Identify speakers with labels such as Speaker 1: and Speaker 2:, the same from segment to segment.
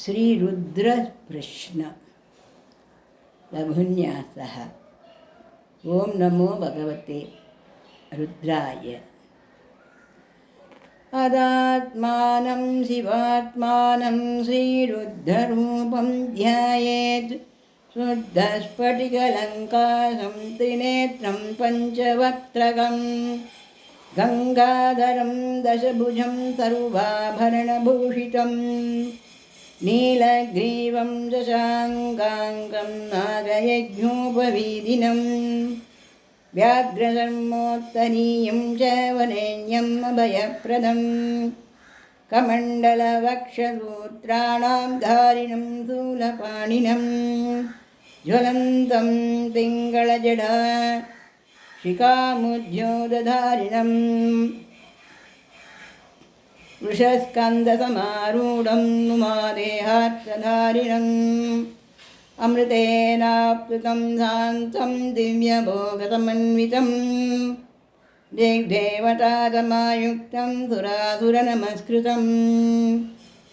Speaker 1: श्रीरुद्रप्रश्न लघुन्यासः। ओं नमो भगवते रुद्राय। अदात्मानं शिवात्मानं श्रीरुद्ररूपं ध्यायेत्। शुद्धस्फटिकलङ्काशं त्रिनेत्रं पञ्चवक्त्रकं गङ्गाधरं दशभुजं सर्वाभरणभूषितं नीलग्रीवं शशाङ्काङ्कं नागयज्ञोपवीदिनं व्याघ्रधर्मोत्तरीयं च वरेण्यम् अभयप्रदं कमण्डलवक्षसूत्राणां धारिणं शूलपाणिनं ज्वलन्तं पिङ्गळजडा शिखामुद्योतधारिणं वृषस्कन्धसमारूढं उमादेहार्तधारिणम् अमृतेनाप्लुतं शान्तं दिव्यभोगसमन्वितं दिग्देवतातमायुक्तं सुरासुरनमस्कृतं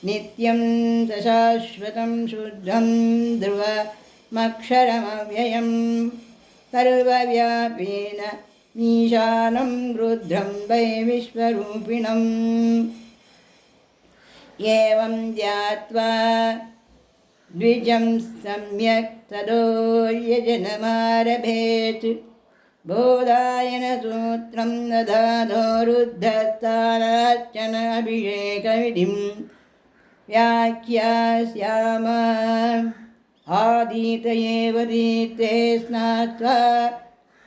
Speaker 1: नित्यं च शाश्वतं शुद्धं ध्रुवमक्षरमव्ययं सर्वव्यापीन ईशानं रुद्रं वै विश्वरूपिणम् एवं ध्यात्वा द्विजं सम्यक् ततो यजनमारभेत् बोधायनसूत्रं दधातो रुद्धस्थानार्चन अभिषेकविधिं व्याख्यास्याम आदितयेव दीप्ते स्नात्वा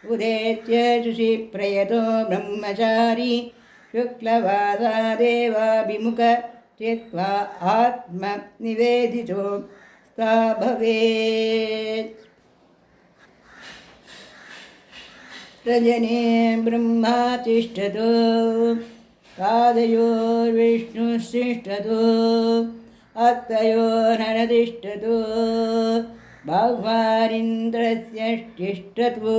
Speaker 1: उदेत्य शुचिप्रयतो ब्रह्मचारी शुक्लवासादेवाभिमुख त्यक्त्वा आत्मनिवेदितो सा भवेत्। रजने ब्रह्मा तिष्ठतो पादयोर्विष्णुस्तिष्ठतो अत्तयोर्नरतिष्ठतो बाह्वारिन्द्रस्य तिष्ठतो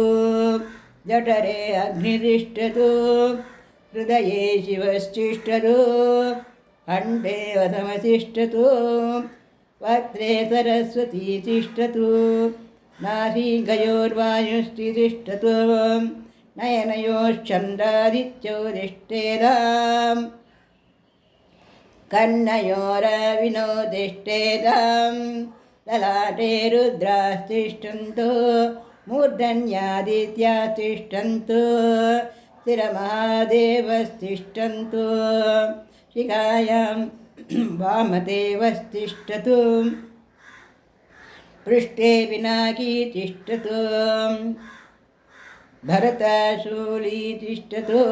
Speaker 1: जठरे अग्नितिष्ठतो हृदये शिवस्तिष्ठतो कण्ठे वसमतिष्ठतो वक्त्रे सरस्वती तिष्ठतो नासिकयोर्वायुस्तिष्ठतो नयनयोश्चन्द्रादित्यो तिष्ठेतां कर्णयोरविनो तिष्ठेतां ललाटे रुद्रास्तिष्ठन्तो मूर्धन्यादित्यास्तिष्ठन्तो स्थिरमहादेवस्तिष्ठन्तो शिखायां वामदेवस्तिष्ठतो पृष्ठे पिनाकी तिष्ठतो भरतशूली तिष्ठतो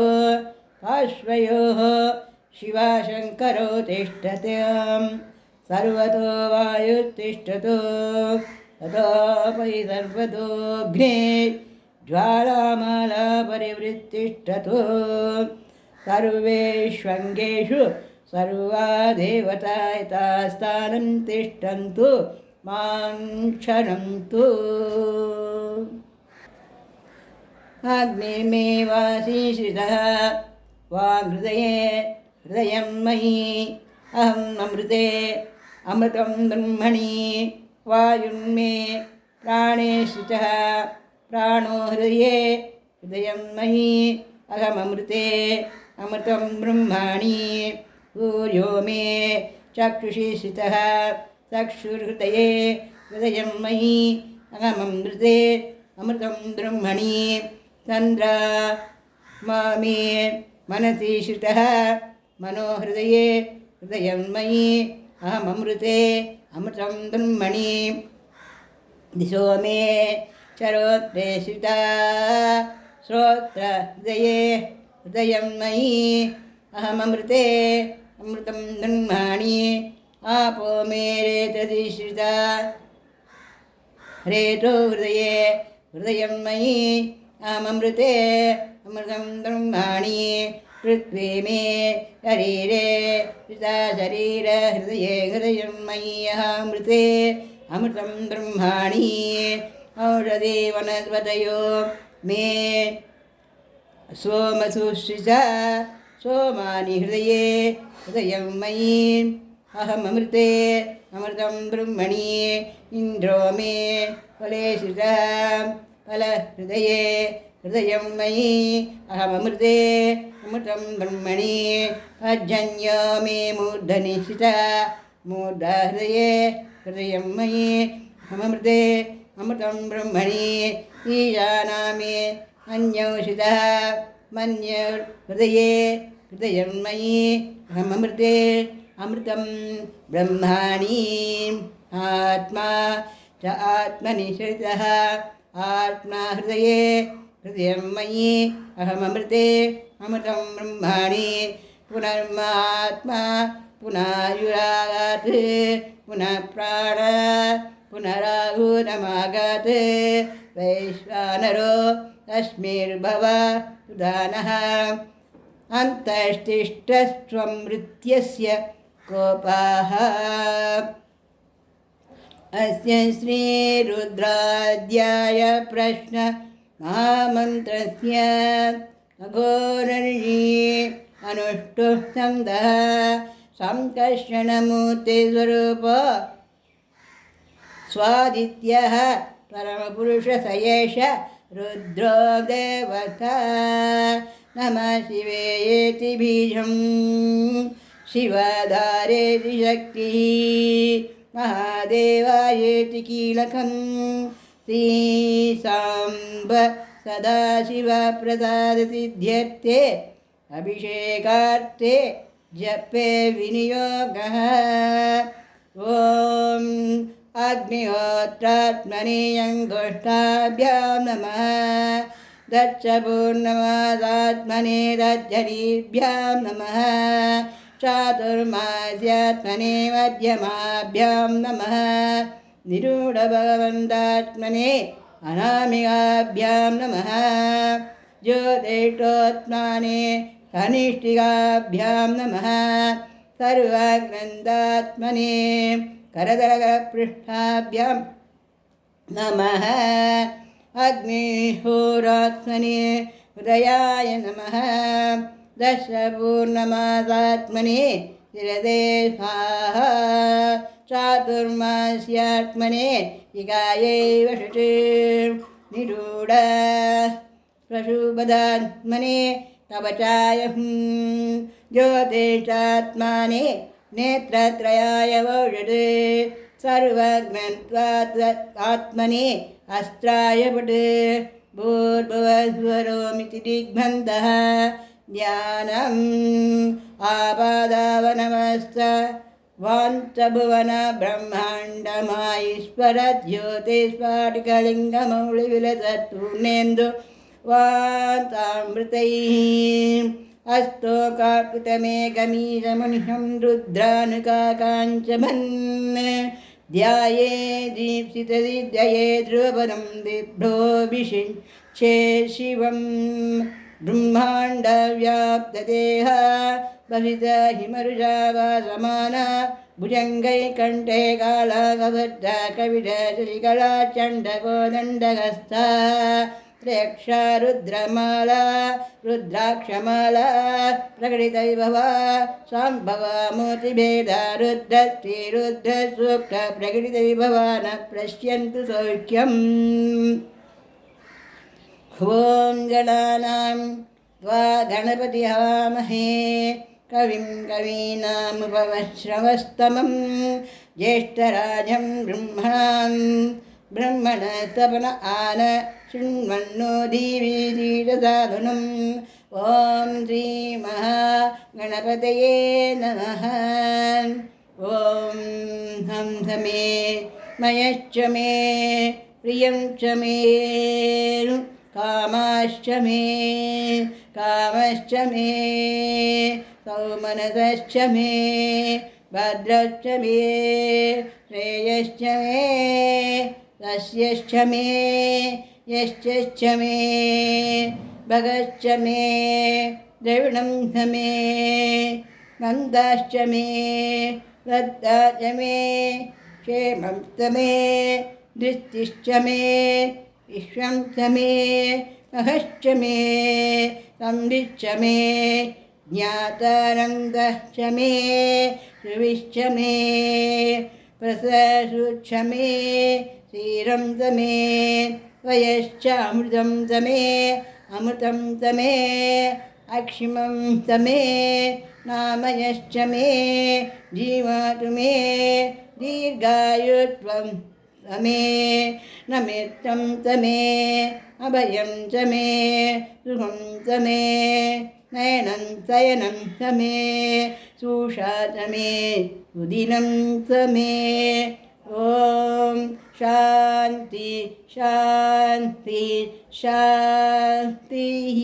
Speaker 1: पार्श्वयोः शिवशङ्करो तिष्ठते सर्वतो वायुस्तिष्ठतो ततोपरि सर्वतोऽग्ने ज्वालामाला परिवृत्तिष्ठतो सर्वेष्वङ्गेषु सर्वा देवता यथास्थानं तिष्ठन्तु मां क्षरन्तु। अग्निमेवाशीश्रितः वाग्हृदये हृदयं मयि अहम् अमृते अमृतं ब्रह्मणि वायुन्मे प्राणे स्थितः प्राणो हृदये हृदयं मयि अहममृते अमृतं ब्रह्मणि सूर्यो मे चक्षुषि स्थितः चक्षुर्हृदये हृदयं मयि अहममृते अमृतं ब्रह्मणि चन्द्रमा मे मनसि श्रितः मनोहृदये हृदयं मयि अहममृते अमृतं ब्रह्मणि दिशो मे श्रोत्रे श्रिता श्रोत्रहृदये हृदयं मयि अहममृते अमृतं ब्रह्मणि आपो मे रेतसि श्रिता रेतो हृदये हृदयं मयि अहममृते अमृतं ब्रह्मणि पृथ्वी मे शरीरे श्रिता शरीर हृदये हृदयं मयि अहमृते अमृतं ब्रह्मणि औषधि वनस्पतयो मे सोमसुश्रिता सोमानि हृदये हृदयं मयि अहममृते अमृतं ब्रह्मणि इन्द्रो मे फले श्रितः फलहृदये हृदयं मयि अहममृते अमृतं ब्रह्मणि अजन्यो मे मूर्धनि श्रितः मूर्धहृदये हृदयं मयि अहममृते अमृतं ब्रह्मणि ईशानामे अन्योषितः मन्यहृदये हृदयं मयि अहममृते अमृतं ब्रह्मणि आत्मा च आत्मनि श्रितः आत्मा हृदये हृदयं मयि अहममृते अमृतं ब्रह्मणि पुनर्मात्मा पुनरुरागात् पुनः प्राण पुनराहुरमागात् वैश्वानरो अस्मिर्भव उदानः अन्तस्तिष्ठस्त्वमृत्यस्य कोपाः अस्य श्रीरुद्राध्याय प्रश्न महामन्त्रस्य अघोरर्षि अनुष्टुः छन्दः संकर्षणमूर्तिस्वरूप स्वादित्यः परमपुरुषः स एष रुद्रो देवता नमः शिवेति बीजं शिवधारेति शक्तिः महादेवायेति कीलकं श्रीसाम्ब सदाशिवप्रसादसिद्ध्यर्थे अभिषेकार्थे जपे विनियोगः ॐ अग्निहोत्रात्मने अङ्गुष्ठाभ्यां नमः दक्षपूर्णमादात्मने दध्यनीभ्यां नमः चातुर्मास्यात्मने मध्यमाभ्यां नमः निरूढभगवन्तात्मने अनामिकाभ्यां नमः ज्योतिषोत्माने कनिष्ठिकाभ्यां नमः सर्वग्रन्थात्मने करदलपृष्ठाभ्यां नमः अग्निहोरात्मने हृदयाय नमः दशपूर्णमासात्मने शिरदे स्वाहा चातुर्मास्यात्मने इकायै वषटे निरूढ प्रशुभदात्मने कवचाय ज्योतिषात्माने नेत्रत्रयाय वौषटे सर्वग्रन्थात्मने अस्त्राय पटे भूर्भुवस्वरोमिति दिग्बन्धः ज्ञानम् आपादावनमस्त वाञ्चभुवन ब्रह्माण्डमाईश्वर ज्योतिस्फाटिकलिङ्गमौलिविलसत्पूर्णेन्दु वातामृतैः अस्तोकाकृतमेकमीशमुनिशं रुद्रानुकाकाञ्चमन् ध्याये दीप्सितदिद्यये ध्रुवपदं दिभ्रोऽभिषिञ्चे शिवं ब्रह्माण्डव्याप्तदेह भवित हिमरुषा वासमान भुजङ्गैकण्ठे कालाकबद्धा कविड शशिकला चण्डकोदण्डहस्ता त्र्यक्षा रुद्रमाला रुद्राक्षमाला प्रकटितविभवा सम्भवा मूर्तिभेदा रुद्रश्रीरुद्रसूक्त प्रकटितविभवा न पश्यन्तु सौख्यम् ॐ गणानां त्वा गणपति हवामहे कविं कवीनामुपमश्रवस्तमं ज्येष्ठराजं ब्रह्मणस्तपन आन शृण्वन्नो दीवी शीलसाधुनम् ॐ श्रीमहागणपतये नमः ॐ हंस मे मयश्च मे प्रियं च मे कामाश्च मे सौमनसश्च मे भद्रश्च मे श्रेयश्च मे तस्यश्च मे यश्च मे भगश्च मे द्रविणं च मे नन्दाश्च मे श्रद्धा च मे क्षेमं च मे दृष्टिश्च मे विश्वं च मे महश्च मे संविच्च मे ज्ञातानन्दः च मे सुविश्च मे प्रससुच्छ मे क्षीरं च मे वयश्च अमृतं च मे अमृतं च मे अक्षिमं च मे नामयश्च मे जीवतु मे दीर्घायुत्वं च मे नमित्तं च मे अभयं च मे सुखं च मे नयनं शयनं च मे सुषा च मे सुदिनं च मे ॐ शान्ति शान्ति शान्तिः।